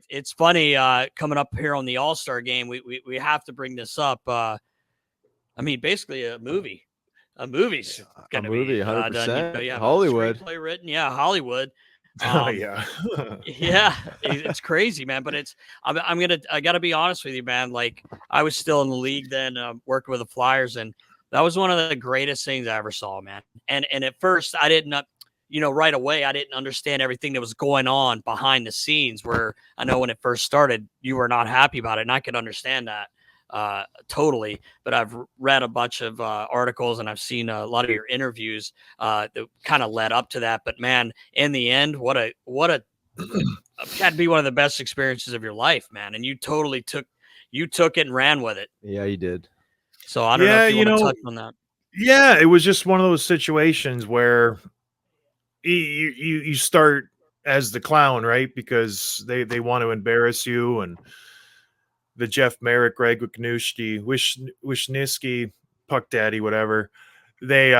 It's funny coming up here on the All-Star game. We have to bring this up. I mean, basically a movie's A gonna movie, be done. 100%. You have a Hollywood. screenplay written. Yeah, Hollywood. Oh yeah. Yeah, it's crazy, man. But I gotta be honest with you, man. Like I was still in the league then, working with the Flyers, and that was one of the greatest things I ever saw, man. And at first I didn't, right away I didn't understand everything that was going on behind the scenes. Where I know when it first started, you were not happy about it, and I could understand that totally. But I've read a bunch of articles and I've seen a lot of your interviews that kind of led up to that. But man, in the end, what a had to be one of the best experiences of your life, man. And you totally took it and ran with it. Yeah, you did. So I don't know if you want to touch on that. Yeah, it was just one of those situations where you start as the clown, right? Because they want to embarrass you, and the Jeff Merrick, Greg Wisniewski, Puck Daddy, whatever. They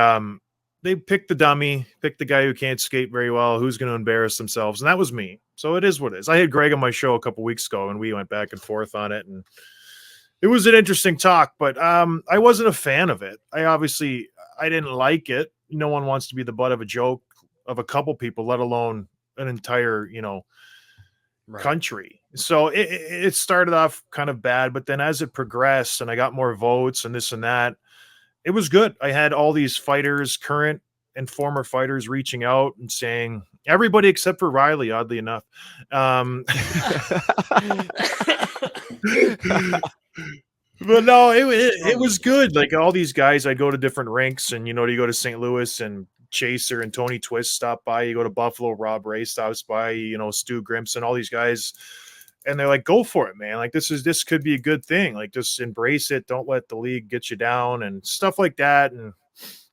picked the dummy, picked the guy who can't skate very well, who's going to embarrass themselves, and that was me. So it is what it is. I had Greg on my show a couple weeks ago, and we went back and forth on it, and it was an interesting talk. But I wasn't a fan of it. I didn't like it. No one wants to be the butt of a joke of a couple people, let alone an entire, country. So it started off kind of bad, but then as it progressed and I got more votes and this and that, it was good. I had all these fighters, current and former fighters, reaching out and saying, everybody except for Riley, oddly enough. But no, it was good. Like all these guys, I go to different rinks, and you go to St. Louis, and Chaser and Tony Twist stop by. You go to Buffalo, Rob Ray stops by. Stu Grimson, all these guys, and they're like, "Go for it, man! Like this could be a good thing. Like just embrace it. Don't let the league get you down and stuff like that." And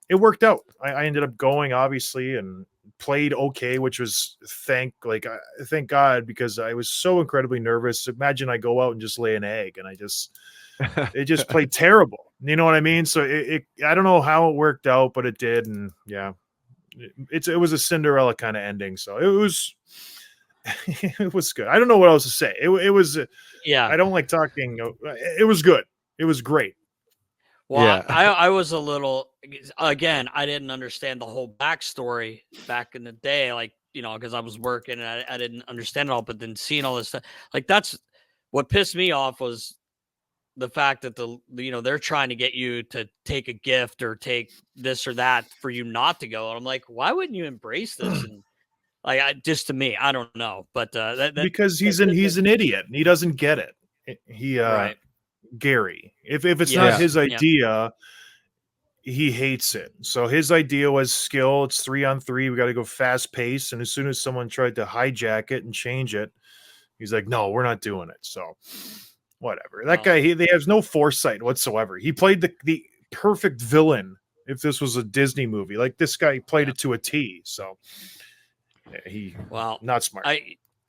it worked out. I ended up going, obviously, and played okay, which was thank God, because I was so incredibly nervous. Imagine I go out and just lay an egg, and it just played terrible. You know what I mean? So I don't know how it worked out, but it did. And yeah, it was a Cinderella kind of ending. So it was good. I don't know what else to say. It was, Yeah. I don't like talking. It was good. It was great. Well, Yeah. I was a little, again, I didn't understand the whole backstory back in the day, because I was working and I didn't understand it all, but then seeing all this stuff, that's what pissed me off was the fact that they're trying to get you to take a gift or take this or that for you not to go. And I'm like, why wouldn't you embrace this? And just to me, I don't know, but because he's an idiot and he doesn't get it. Right. Gary, if it's not his idea, he hates it. So his idea was skill. It's 3-on-3. We got to go fast pace. And as soon as someone tried to hijack it and change it, he's like, no, we're not doing it. So whatever. That guy, he has no foresight whatsoever. He played the perfect villain. If this was a Disney movie, like this guy played it to a T. So not smart.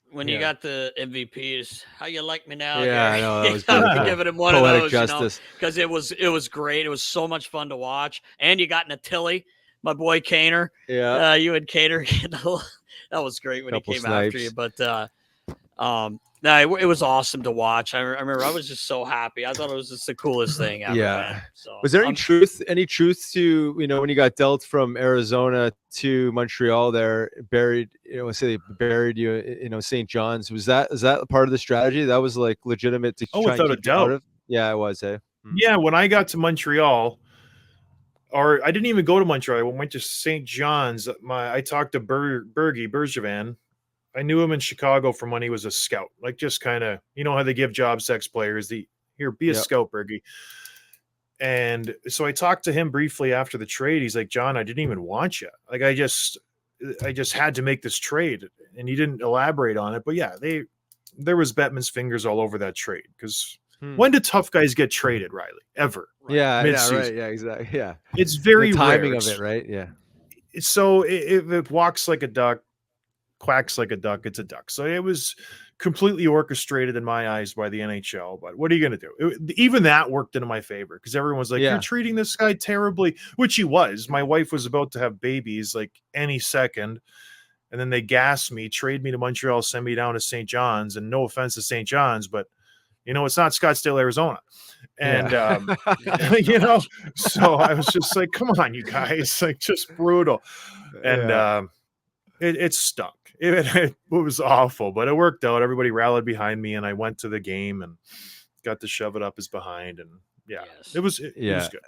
When you got the MVPs, how you like me now? Yeah, Gary? I know that was I'm giving him one poetic of those, justice. because it was great. It was so much fun to watch, and you got Natilli, my boy Kaner. Yeah, you and Kaner. That was great when he came after you. But no, it was awesome to watch. I remember I was just so happy. I thought it was just the coolest thing ever. Yeah. Man. So, was there any truth to when you got dealt from Arizona to Montreal there, buried say they buried you St. John's? Is that part of the strategy? That was like legitimate to try without and a keep doubt. out of? Yeah, it was. Yeah, when I got to Montreal, or I didn't even go to Montreal. I went to St. John's. I talked to Bergevin. I knew him in Chicago from when he was a scout. Like just kind of, how they give jobs to ex-players. Be a scout, Bergie. And so I talked to him briefly after the trade. He's like, John, I didn't even want you. Like I just had to make this trade, and he didn't elaborate on it. But yeah, there was Bettman's fingers all over that trade, because when do tough guys get traded, Riley? Ever? Yeah, Mid-season. right. Yeah, exactly. Yeah, it's very the timing rare. of it, right? Yeah. So if it walks like a duck, quacks like a duck, it's a duck. So it was completely orchestrated in my eyes by the NHL. But what are you going to do? Even that worked into my favor, because everyone was like, you're treating this guy terribly, which he was. My wife was about to have babies like any second. and then they gas me, trade me to Montreal, send me down to St. John's. And no offense to St. John's, but it's not Scottsdale, Arizona. And you know, so I was just like, come on, you guys, like just brutal. And it stunk. It was awful, but it worked out. Everybody rallied behind me, and I went to the game and got to shove it up his behind. And it was good.